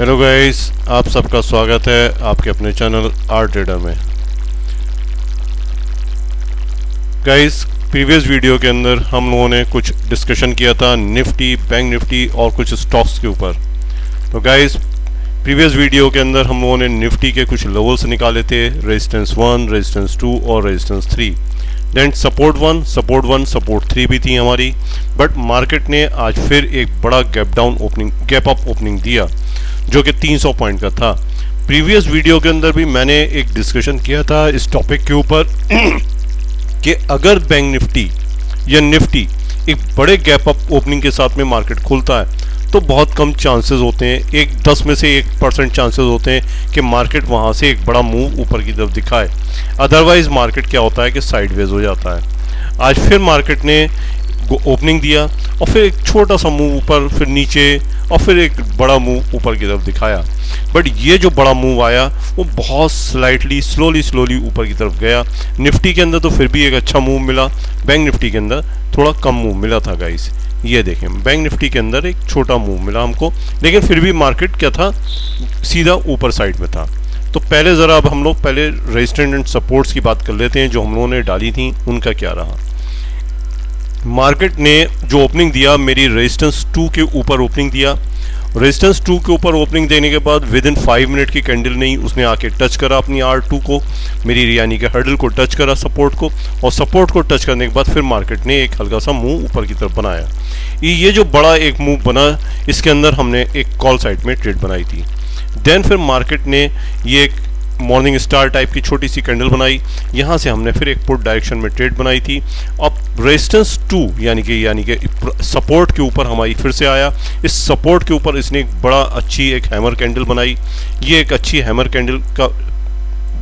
Hello guys, आप सबका स्वागत है आपके अपने चैनल आर ट्रेडर में। गाइस, प्रीवियस वीडियो के अंदर हम लोगों ने कुछ डिस्कशन किया था निफ्टी, बैंक निफ्टी और कुछ स्टॉक्स के ऊपर। तो गाइस, प्रीवियस वीडियो के अंदर हम लोगों ने निफ्टी के कुछ लेवल्स निकाले थे, रेजिस्टेंस 1, रेजिस्टेंस 2 और रेजिस्टेंस 3। देन सपोर्ट 1, सपोर्ट 3 भी थी हमारी। बट मार्केट ने आज फिर एक बड़ा गैप अप ओपनिंग दिया जो कि 300 पॉइंट का था। प्रीवियस वीडियो के अंदर भी मैंने एक डिस्कशन किया था इस टॉपिक के ऊपर कि अगर बैंक निफ्टी या निफ्टी एक बड़े गैप अप ओपनिंग के साथ में मार्केट खुलता है तो बहुत कम चांसेस होते हैं, 10 में से 1% चांसेस होते हैं कि मार्केट वहां से एक बड़ा मूव ऊपर की तरफ दिखाए। अदरवाइज मार्केट क्या होता है कि साइडवेज हो जाता है। आज फिर मार्केट ने ओपनिंग दिया और फिर एक छोटा सा मूव ऊपर, फिर नीचे और फिर एक बड़ा मूव ऊपर की तरफ दिखाया। बट ये जो बड़ा मूव आया वो बहुत स्लोली ऊपर की तरफ गया। निफ्टी के अंदर तो फिर भी एक अच्छा मूव मिला, बैंक निफ्टी के अंदर थोड़ा कम मूव मिला था गाइस। ये देखें, बैंक निफ्टी के अंदर एक छोटा मूव मिला हमको, लेकिन फिर भी मार्केट क्या था, सीधा ऊपर साइड में था। तो पहले ज़रा अब हम लोग पहले रेजिस्टेंस एंड सपोर्ट्स की बात कर लेते हैं जो हम लोगों ने डाली थी, उनका क्या रहा। मार्केट ने जो ओपनिंग दिया, मेरी रेजिस्टेंस 2 के ऊपर ओपनिंग दिया। रेजिस्टेंस 2 के ऊपर ओपनिंग देने के बाद विद इन 5 मिनट की कैंडल नहीं, उसने आके टच करा अपनी R2 को, मेरी यानी कि हर्डल को टच करा, सपोर्ट को, और सपोर्ट को टच करने के बाद फिर मार्केट ने एक हल्का सा मूव ऊपर की तरफ बनाया। ये जो बड़ा एक मूव बना, इसके अंदर हमने एक कॉल साइड में ट्रेड बनाई थी। देन फिर मार्केट ने ये एक मॉर्निंग स्टार टाइप की छोटी सी कैंडल बनाई, यहाँ से हमने फिर एक पुट डायरेक्शन में ट्रेड बनाई थी। अब रेजिस्टेंस 2 यानी कि सपोर्ट के ऊपर हमारी फिर से आया। इस सपोर्ट के ऊपर इसने एक बड़ा अच्छी एक हैमर कैंडल बनाई। ये एक अच्छी हैमर कैंडल का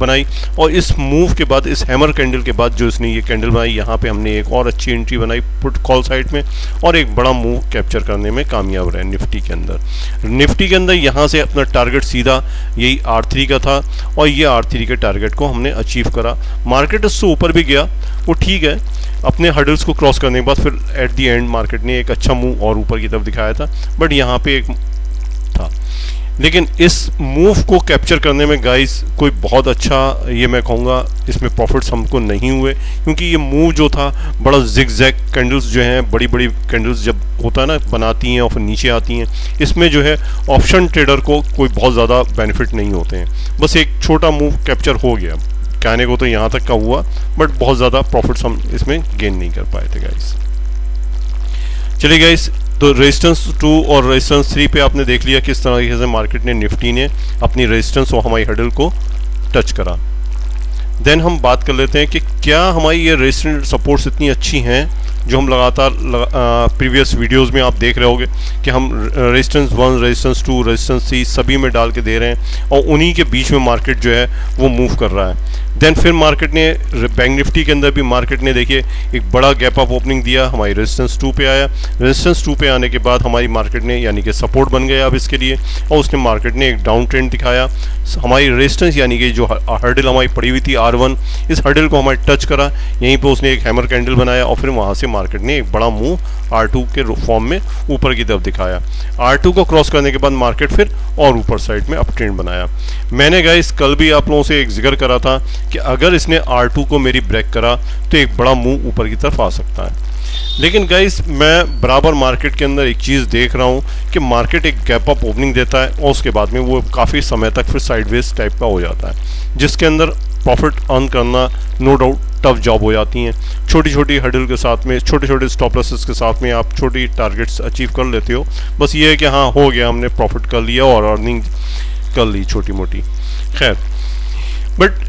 बनाई और इस मूव के बाद, इस हैमर कैंडल के बाद जो इसने ये कैंडल बनाई, यहाँ पे हमने एक और अच्छी एंट्री बनाई पुट कॉल साइड में और एक बड़ा मूव कैप्चर करने में कामयाब रहे निफ्टी के अंदर। निफ्टी के अंदर यहाँ से अपना टारगेट सीधा यही R3 का था और ये R3 के टारगेट को हमने अचीव करा। मार्केट उससे ऊपर भी गया, वो ठीक है, अपने हर्डल्स को क्रॉस करने के बाद फिर एट दी एंड मार्केट ने एक अच्छा मूव और ऊपर की तरफ दिखाया था। बट यहाँ पे एक था, लेकिन इस मूव को कैप्चर करने में गाइस कोई बहुत अच्छा, ये मैं कहूँगा, इसमें प्रॉफिट्स हमको नहीं हुए, क्योंकि ये मूव जो था बड़ा जिग-जैग कैंडल्स जो हैं, बड़ी बड़ी कैंडल्स जब होता है ना, बनाती हैं और फिर नीचे आती हैं, इसमें जो है ऑप्शन ट्रेडर को कोई बहुत ज़्यादा बेनिफिट नहीं होते हैं। बस एक छोटा मूव कैप्चर हो गया, कहने को तो यहाँ तक का हुआ, बट बहुत ज़्यादा प्रॉफिट्स हम इसमें गेन नहीं कर पाए थे गाइस। चलिए गाइस, तो रेजिस्टेंस 2 और रेजिस्टेंस 3 पे आपने देख लिया किस तरीके से मार्केट ने, निफ्टी ने अपनी रेजिस्टेंस और हमारी हर्डल को टच करा। देन हम बात कर लेते हैं कि क्या हमारी ये रेजिस्टेंस सपोर्ट्स इतनी अच्छी हैं जो हम लगातार प्रीवियस वीडियोस में आप देख रहे होगे कि हम रेजिस्टेंस 1, रेजिस्टेंस 2, रेजिस्टेंस 3 सभी में डाल के दे रहे हैं और उन्हीं के बीच में मार्केट जो है वो मूव कर रहा है। देन फिर मार्केट ने, बैंक निफ्टी के अंदर भी मार्केट ने देखिए एक बड़ा गैप अप ओपनिंग दिया, हमारी रेजिस्टेंस 2 पे आया। रेजिस्टेंस 2 पे आने के बाद हमारी मार्केट ने यानी कि सपोर्ट बन गया अब इसके लिए, और उसने मार्केट ने एक डाउन ट्रेंड दिखाया। हमारी रेजिस्टेंस यानी कि जो हर्डल हमारी पड़ी हुई थी R1, इस हर्डल को हमारे टच करा, यहीं पर उसने एक हैमर कैंडल बनाया और फिर वहाँ से मार्केट ने एक बड़ा मूव R2 के फॉर्म में ऊपर की तरफ दिखाया। R2 को क्रॉस करने के बाद मार्केट फिर और ऊपर साइड में अप ट्रेंड बनाया। मैंने गाइस कल भी आप लोगों से एक जिक्र करा था कि अगर इसने R2 को मेरी ब्रेक करा तो एक बड़ा मूव ऊपर की तरफ आ सकता है। लेकिन गाइस, मैं बराबर मार्केट के अंदर एक चीज़ देख रहा हूँ कि मार्केट एक गैप अप ओपनिंग देता है और उसके बाद में वो काफ़ी समय तक फिर साइडवेज टाइप का हो जाता है, जिसके अंदर प्रॉफिट अर्न करना नो डाउट टफ जॉब हो जाती हैं। छोटी छोटी हर्डल के साथ में, छोटे छोटे स्टॉप लॉसेस के साथ में आप छोटी टारगेट्स अचीव कर लेते हो। बस ये है कि हाँ, हो गया, हमने प्रॉफिट कर लिया और अर्निंग कर ली छोटी मोटी। खैर, बट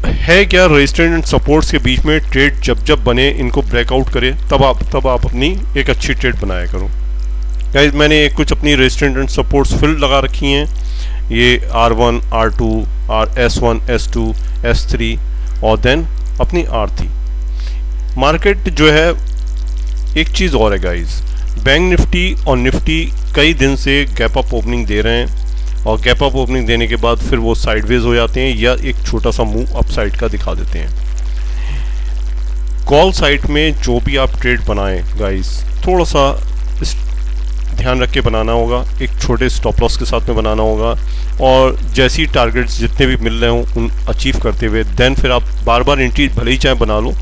है क्या, रेजिस्टेंस एंड सपोर्ट्स के बीच में ट्रेड जब बने, इनको ब्रेकआउट करे, तब आप अपनी एक अच्छी ट्रेड बनाया करो। गाइस, मैंने कुछ अपनी रेजिस्टेंस एंड सपोर्ट्स फिल लगा रखी हैं, ये R1, R2, S1, S2, S3 और देन अपनी R3। मार्केट जो है, एक चीज़ और है गाइस, बैंक निफ्टी और निफ्टी कई दिन से गैप अप ओपनिंग दे रहे हैं और गैप अप ओपनिंग देने के बाद फिर वो साइडवेज हो जाते हैं या एक छोटा सा मूव अप साइड का दिखा देते हैं। कॉल साइड में जो भी आप ट्रेड बनाएं गाइस, थोड़ा सा ध्यान रख के बनाना होगा, एक छोटे स्टॉप लॉस के साथ में बनाना होगा, और जैसी टारगेट्स जितने भी मिल रहे हों उन अचीव करते हुए देन फिर आप बार बार एंट्री भले ही चाहे बना लो,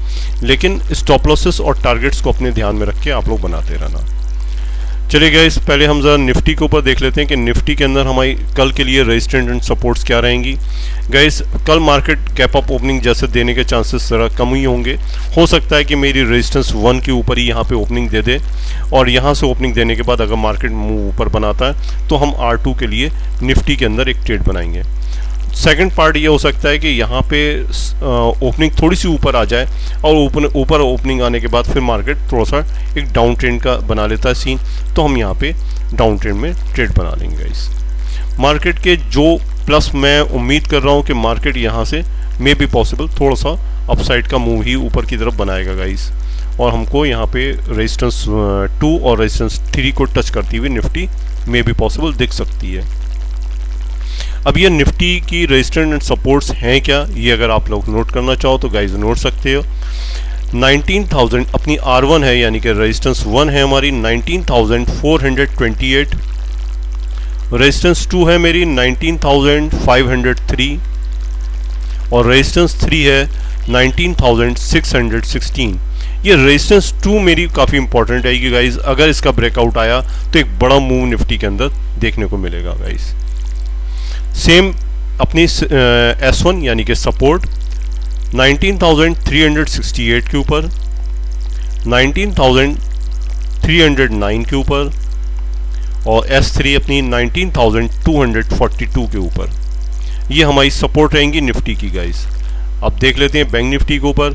लेकिन स्टॉप लॉसेस और टारगेट्स को अपने ध्यान में रख के आप लोग बनाते रहना। चलिए गाइस, पहले हम ज़रा निफ्टी के ऊपर देख लेते हैं कि निफ्टी के अंदर हमारी कल के लिए रेजिस्टेंस एंड सपोर्ट्स क्या रहेंगी। गाइस, कल मार्केट गैप अप ओपनिंग जैसे देने के चांसेस ज़रा कम ही होंगे। हो सकता है कि मेरी रेजिस्टेंस 1 के ऊपर ही यहाँ पे ओपनिंग दे दे, और यहाँ से ओपनिंग देने के बाद अगर मार्केट मूव ऊपर बनाता है तो हम R2 के लिए निफ्टी के अंदर एक ट्रेड बनाएंगे। सेकंड पार्ट ये हो सकता है कि यहाँ पे ओपनिंग थोड़ी सी ऊपर आ जाए, और ऊपर ओपनिंग आने के बाद फिर मार्केट थोड़ा सा एक डाउन ट्रेंड का बना लेता है सीन, तो हम यहाँ पे डाउन ट्रेंड में ट्रेड बना लेंगे गाइस। मार्केट के जो प्लस मैं उम्मीद कर रहा हूँ कि मार्केट यहाँ से मे बी पॉसिबल थोड़ा सा अपसाइड का मूव ही ऊपर की तरफ बनाएगा गाइस, और हमको यहाँ पे रेजिस्टेंस 2 और रेजिस्टेंस 3 को टच करती हुई निफ्टी मे बी पॉसिबल दिख सकती है। अब ये निफ्टी की रेजिस्टेंस एंड सपोर्ट्स हैं क्या, ये अगर आप लोग नोट करना चाहो तो गाइस नोट सकते हो। 19,000 अपनी R1 है, यानी कि रेजिस्टेंस 1 है हमारी 19,428, रेजिस्टेंस 2 है मेरी 19,503, और रेजिस्टेंस 3 है 19,616। ये रेजिस्टेंस 2 मेरी काफ़ी इंपॉर्टेंट है कि गाइस अगर इसका ब्रेकआउट आया तो एक बड़ा मूव निफ्टी के अंदर देखने को मिलेगा गाइस। सेम अपनी S1 यानी कि सपोर्ट 19,368 के ऊपर, 19,309 के ऊपर, और S3 अपनी 19,242 के ऊपर। ये हमारी सपोर्ट रहेंगी निफ्टी की गाइस। अब देख लेते हैं बैंक निफ्टी के ऊपर।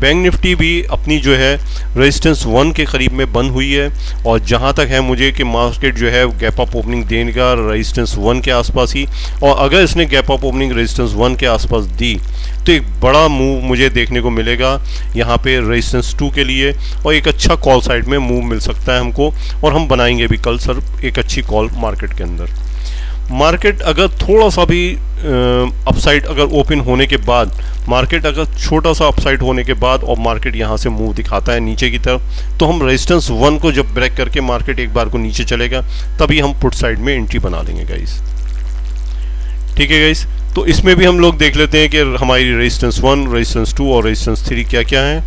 बैंक निफ्टी भी अपनी जो है रेजिस्टेंस 1 के करीब में बंद हुई है, और जहां तक है मुझे कि मार्केट जो है गैप अप ओपनिंग देगा रेजिस्टेंस 1 के आसपास ही, और अगर इसने गैप अप ओपनिंग रेजिस्टेंस 1 के आसपास दी तो एक बड़ा मूव मुझे देखने को मिलेगा यहाँ पे रेजिस्टेंस 2 के लिए, और एक अच्छा कॉल साइड में मूव मिल सकता है हमको, और हम बनाएंगे भी कल सर एक अच्छी कॉल मार्केट के अंदर। मार्केट अगर थोड़ा सा भी अपसाइड अगर ओपन होने के बाद, मार्केट अगर छोटा सा अपसाइड होने के बाद और मार्केट यहाँ से मूव दिखाता है नीचे की तरफ, तो हम रेजिस्टेंस 1 को जब ब्रेक करके मार्केट एक बार को नीचे चलेगा तभी हम पुट साइड में एंट्री बना लेंगे गाइस। ठीक है गाइस, तो इसमें भी हम लोग देख लेते हैं कि हमारी रेजिस्टेंस 1, रेजिस्टेंस 2 और रेजिस्टेंस 3 क्या क्या है।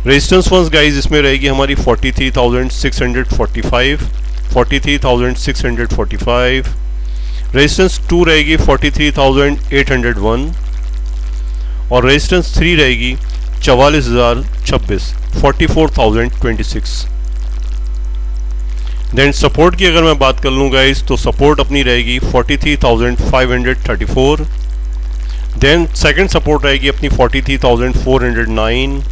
रेजिस्टेंस 1 गाइस इसमें रहेगी हमारी 43,645, 43,645। रेजिस्टेंस 2 रहेगी 43,801, और रेजिस्टेंस 3 रहेगी 44,026, 44,026। देन सपोर्ट की अगर मैं बात कर लूँ गाइस, तो सपोर्ट अपनी रहेगी 43,534। देन सेकंड सपोर्ट रहेगी अपनी 43,409,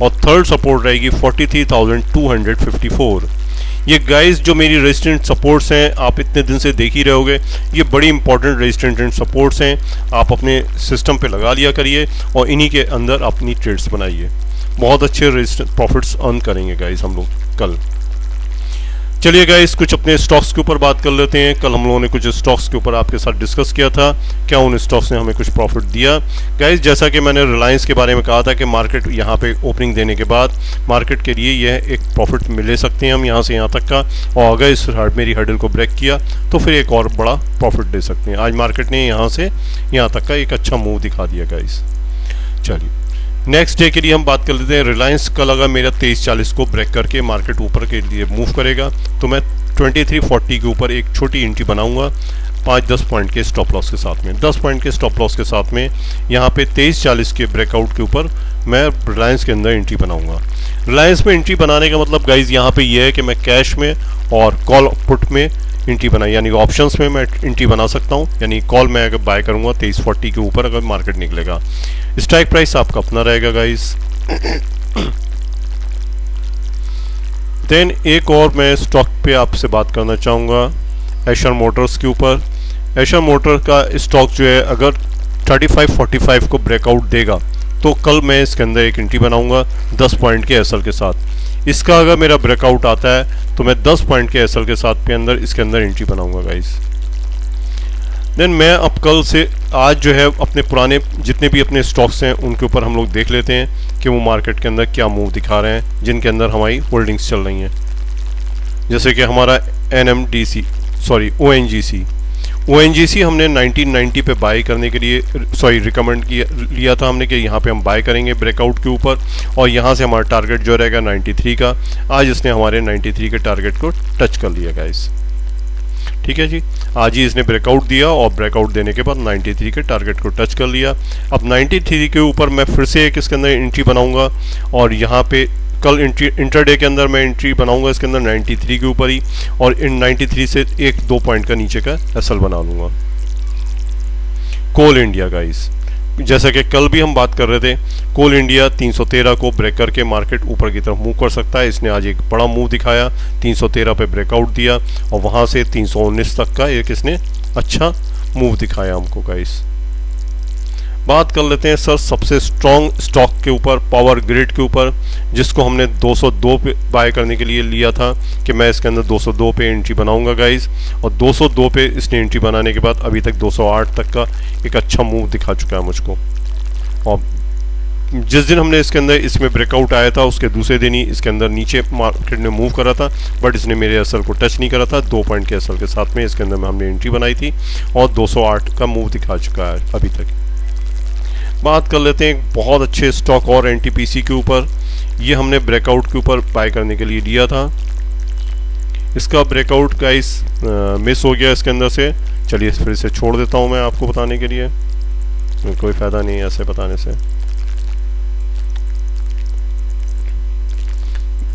और थर्ड सपोर्ट रहेगी 43,254। ये गाइस जो मेरी रेजिस्टेंट सपोर्ट्स हैं, आप इतने दिन से देख ही रहोगे, ये बड़ी इंपॉर्टेंट रेजिस्टेंट एंड सपोर्ट्स हैं। आप अपने सिस्टम पे लगा लिया करिए और इन्हीं के अंदर अपनी ट्रेड्स बनाइए। बहुत अच्छे प्रॉफिट्स अर्न करेंगे गाइस हम लोग कल। चलिए गाइस, कुछ अपने स्टॉक्स के ऊपर बात कर लेते हैं। कल हम लोगों ने कुछ स्टॉक्स के ऊपर आपके साथ डिस्कस किया था, क्या उन स्टॉक्स ने हमें कुछ प्रॉफिट दिया। गाइस, जैसा कि मैंने रिलायंस के बारे में कहा था कि मार्केट यहाँ पे ओपनिंग देने के बाद मार्केट के लिए यह एक प्रॉफिट मिले सकते हैं हम यहाँ से यहाँ तक का, और अगर इस मेरी हर्डल को ब्रेक किया तो फिर एक और बड़ा प्रॉफिट दे सकते हैं। आज मार्केट ने यहाँ से यहाँ तक का एक अच्छा मूव दिखा दिया गाइस। चलिए नेक्स्ट डे के लिए हम बात कर लेते हैं। रिलायंस कल अगर मेरा 2340 को ब्रेक करके मार्केट ऊपर के लिए मूव करेगा तो मैं 2340 के ऊपर एक छोटी एंट्री बनाऊंगा 5-10 पॉइंट के स्टॉप लॉस के साथ में। 10 पॉइंट के स्टॉप लॉस के साथ में यहाँ पे 2340 के ब्रेकआउट के ऊपर मैं रिलायंस के अंदर एंट्री बनाऊंगा। रिलायंस में एंट्री बनाने का मतलब गाइज यहाँ पे ये है कि मैं कैश में और कॉल पुट में एंट्री बनाई, यानी ऑप्शंस में मैं एंट्री बना सकता हूँ। यानी कॉल मैं अगर बाय करूँगा 2340 के ऊपर अगर मार्केट निकलेगा, स्ट्राइक प्राइस आपका अपना रहेगा गाइस। देन एक और मैं स्टॉक पे आपसे बात करना चाहूँगा एशर मोटर्स के ऊपर। एशर मोटर का स्टॉक जो है अगर 3545 को ब्रेकआउट देगा तो कल मैं इसके अंदर एक एंट्री बनाऊंगा 10 पॉइंट के एसएल के साथ। इसका अगर मेरा ब्रेकआउट आता है तो मैं 10 पॉइंट के एसएल के साथ पे अंदर इसके अंदर एंट्री बनाऊंगा गाइस। देन मैं अब कल से आज जो है अपने पुराने जितने भी अपने स्टॉक्स हैं उनके ऊपर हम लोग देख लेते हैं कि वो मार्केट के अंदर क्या मूव दिखा रहे हैं, जिनके अंदर हमारी होल्डिंग्स चल रही हैं। जैसे कि हमारा NMDC, सॉरी ONGC। ONGC हमने 1990 पे बाय करने के लिए रिकमेंड लिया था हमने कि यहाँ पे हम बाय करेंगे ब्रेकआउट के ऊपर, और यहाँ से हमारा टारगेट जो रहेगा 93 का। आज इसने हमारे 93 के टारगेट को टच कर लिया गाइस। ठीक है जी, आज ही इसने ब्रेकआउट दिया और ब्रेकआउट देने के बाद 93 के टारगेट को टच कर लिया। अब 93 के ऊपर मैं फिर से एक इसके अंदर एंट्री बनाऊंगा, और यहाँ पे कल इंटरडे के अंदर मैं एंट्री बनाऊंगा इसके अंदर 93 के ऊपर ही, और इन 93 से 1-2 पॉइंट का नीचे का एसएल बना लूंगा। कोल इंडिया गाइस, जैसा कि कल भी हम बात कर रहे थे, कोल इंडिया 313 को ब्रेक करके मार्केट ऊपर की तरफ मूव कर सकता है। इसने आज एक बड़ा मूव दिखाया, 313 पे ब्रेकआउट दिया और वहां से 319 तक का एक इसने अच्छा मूव दिखाया हमको गाइस। बात कर लेते हैं सर सबसे स्ट्रॉन्ग स्टॉक के ऊपर, पावर ग्रिड के ऊपर, जिसको हमने 202 पे बाय करने के लिए लिया था कि मैं इसके अंदर 202 पे एंट्री बनाऊंगा गाइस, और 202 पे इसने एंट्री बनाने के बाद अभी तक 208 तक का एक अच्छा मूव दिखा चुका है मुझको। और जिस दिन हमने इसके अंदर इसमें ब्रेकआउट आया था उसके दूसरे दिन ही इसके अंदर नीचे मार्केट ने मूव करा था, बट इसने मेरे एसएल को टच नहीं करा था। 2 पॉइंट के एसएल के साथ में इसके अंदर हमने एंट्री बनाई थी और 208 का मूव दिखा चुका है अभी तक। बात कर लेते हैं एक बहुत अच्छे स्टॉक और NTPC के ऊपर। ये हमने ब्रेकआउट के ऊपर बाय करने के लिए लिया था, इसका ब्रेकआउट गाइस मिस हो गया इसके अंदर से। चलिए फिर से छोड़ देता हूं मैं आपको बताने के लिए, कोई फायदा नहीं है ऐसे बताने से।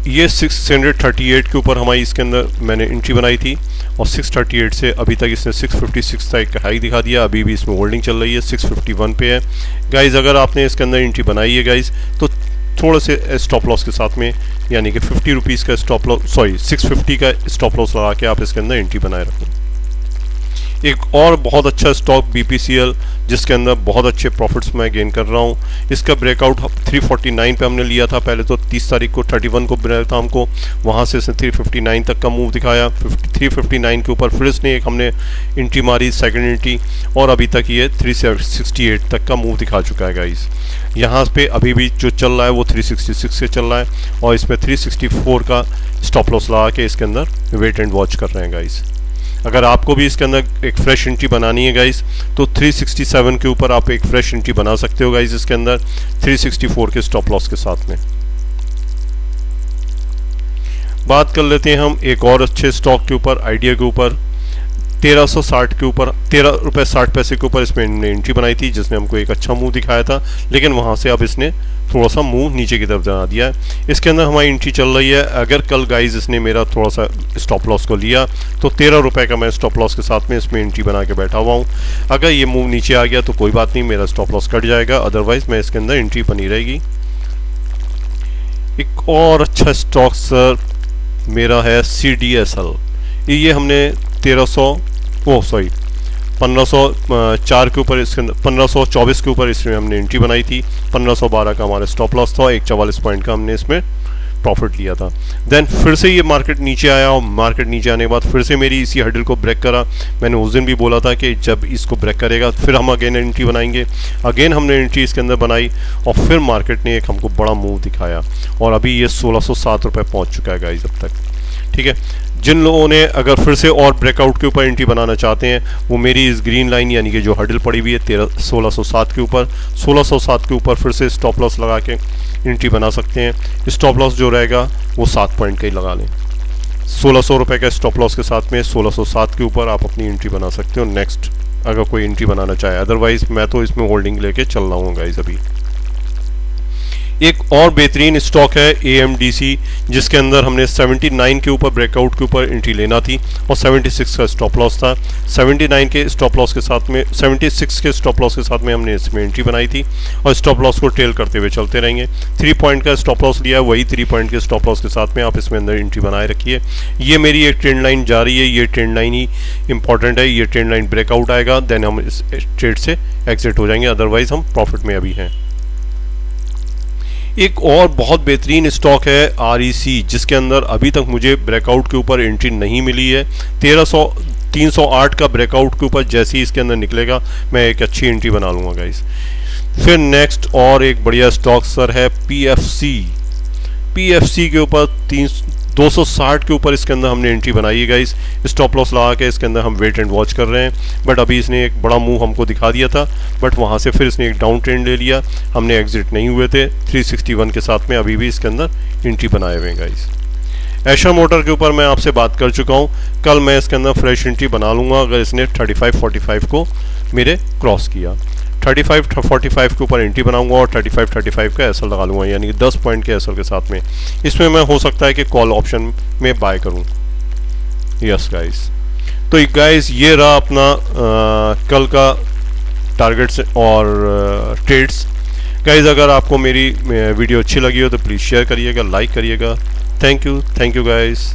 ये 638 के ऊपर हमारी इसके अंदर मैंने एंट्री बनाई थी, और 638 से अभी तक इसने 656 का एक हाई दिखा दिया। अभी भी इसमें होल्डिंग चल रही है, 651 पे है गाइज। अगर आपने इसके अंदर एंट्री बनाई है गाइज तो थोड़े से स्टॉप लॉस के साथ में, यानी कि 50 रुपीज़ का स्टॉप लॉस, सॉरी 650 का स्टॉप लॉस लगा के आप इसके अंदर एंट्री बनाए रखें। एक और बहुत अच्छा स्टॉक BPCL, जिसके अंदर बहुत अच्छे प्रॉफिट्स मैं गेन कर रहा हूँ। इसका ब्रेकआउट 349 पे हमने लिया था, पहले तो 30 तारीख को 31 को ब्रेक था हमको, वहाँ से इसने 359 तक का मूव दिखाया। 359 के ऊपर फिर इसने एक हमने एंट्री मारी, सेकंड एंट्री, और अभी तक ये 368 तक का मूव दिखा चुका है गाइस। यहाँ पे अभी भी जो चल रहा है वो 366 से चल रहा है, और इसमें 364 का स्टॉप लॉस लगा के इसके अंदर वेट एंड वॉच कर रहे हैं गाइस। अगर आपको भी इसके अंदर एक फ्रेश एंट्री बनानी है गाइस तो 367 के ऊपर आप एक फ्रेश एंट्री बना सकते हो गाइस इसके अंदर 364 के स्टॉप लॉस के साथ में। बात कर लेते हैं हम एक और अच्छे स्टॉक के ऊपर, आइडिया के ऊपर। 1360 के ऊपर, 13 रुपये 60 पैसे के ऊपर इसमें हमने एंट्री बनाई थी, जिसने हमको एक अच्छा मूव दिखाया था, लेकिन वहां से अब इसने थोड़ा सा मूव नीचे की तरफ बना दिया है। इसके अंदर हमारी एंट्री चल रही है। अगर कल गाइज इसने मेरा थोड़ा सा स्टॉप लॉस को लिया तो 13 रुपये का मैं स्टॉप लॉस के साथ में इसमें एंट्री बना के बैठा हुआ हूँ। अगर ये मूव नीचे आ गया तो कोई बात नहीं, मेरा स्टॉप लॉस कट जाएगा, अदरवाइज मैं इसके अंदर एंट्री बनी रहेगी। एक और अच्छा स्टॉक सर मेरा है CDSL। ये हमने 1504 के ऊपर, इसके अंदर 1524 के ऊपर इसमें हमने एंट्री बनाई थी। 1512 का हमारा स्टॉप लॉस था, 144 पॉइंट का हमने इसमें प्रॉफिट लिया था। देन फिर से ये मार्केट नीचे आया, और मार्केट नीचे आने के बाद फिर से मेरी इसी हर्डल को ब्रेक करा। मैंने उस दिन भी बोला था कि जब इसको ब्रेक करेगा फिर हम अगेन एंट्री बनाएंगे। अगेन हमने एंट्री इसके अंदर बनाई, और फिर मार्केट ने एक हमको बड़ा मूव दिखाया, और अभी ये 1607 रुपये पहुँच चुका है गाइस अब तक। ठीक है, जिन लोगों ने अगर फिर से और ब्रेकआउट के ऊपर एंट्री बनाना चाहते हैं वो मेरी इस ग्रीन लाइन यानी कि जो हर्डल पड़ी हुई है 1607 के ऊपर, 1607 के ऊपर फिर से स्टॉप लॉस लगा के एंट्री बना सकते हैं। स्टॉप लॉस जो रहेगा वो 7 पॉइंट का ही लगा लें। 1600 रुपये का स्टॉप लॉस के साथ में 1607 के ऊपर आप अपनी एंट्री बना सकते हो नेक्स्ट, अगर कोई एंट्री बनाना चाहे। अदरवाइज मैं तो इसमें होल्डिंग लेके चल रहा हूँ गाइस अभी। एक और बेहतरीन स्टॉक है AMDC, जिसके अंदर हमने 79 के ऊपर ब्रेकआउट के ऊपर एंट्री लेना थी, और 76 का स्टॉप लॉस था। 79 के स्टॉप लॉस के साथ में, 76 के स्टॉप लॉस के साथ में हमने इसमें एंट्री बनाई थी, और स्टॉप लॉस को ट्रेल करते हुए चलते रहेंगे। 3 पॉइंट का स्टॉप लॉस लिया है, वही 3 पॉइंट के स्टॉप लॉस के साथ में आप इसमें अंदर एंट्री बनाए रखिए। ये मेरी एक ट्रेंड लाइन जा रही है, ये ट्रेंड लाइन ही इंपॉर्टेंट है। ये ट्रेंड लाइन ब्रेकआउट आएगा देन हम इस ट्रेड से एग्जिट हो जाएंगे, अदरवाइज हम प्रॉफिट में अभी हैं। एक और बहुत बेहतरीन स्टॉक है REC, जिसके अंदर अभी तक मुझे ब्रेकआउट के ऊपर एंट्री नहीं मिली है। 308 का ब्रेकआउट के ऊपर जैसे ही इसके अंदर निकलेगा मैं एक अच्छी एंट्री बना लूँगा गाइस। फिर नेक्स्ट और एक बढ़िया स्टॉक सर है PFC। PFC के ऊपर 260 के ऊपर इसके अंदर हमने एंट्री बनाई है गाइस। स्टॉप लॉस लगा के इसके अंदर हम वेट एंड वॉच कर रहे हैं, बट अभी इसने एक बड़ा मूव हमको दिखा दिया था, बट वहाँ से फिर इसने एक डाउन ट्रेंड ले लिया, हमने एग्जिट नहीं हुए थे 361 के साथ में, अभी भी इसके अंदर एंट्री बनाए हुए हैं गाइस। एशर मोटर के ऊपर मैं आपसे बात कर चुका हूँ, कल मैं इसके अंदर फ्रेश एंट्री बना लूँगा अगर इसने 35-45 को मेरे क्रॉस किया। 35-45 के ऊपर एंट्री बनाऊंगा और 35-35 का एसएल लगा लूँगा, यानी कि 10 पॉइंट के एसएल के साथ में। इसमें मैं हो सकता है कि कॉल ऑप्शन में बाय करूँ। यस गाइस, तो गाइस ये रहा अपना कल का टारगेट्स और ट्रेड्स। गाइस अगर आपको मेरी वीडियो अच्छी लगी हो तो प्लीज़ शेयर करिएगा, लाइक करिएगा। Thank you guys.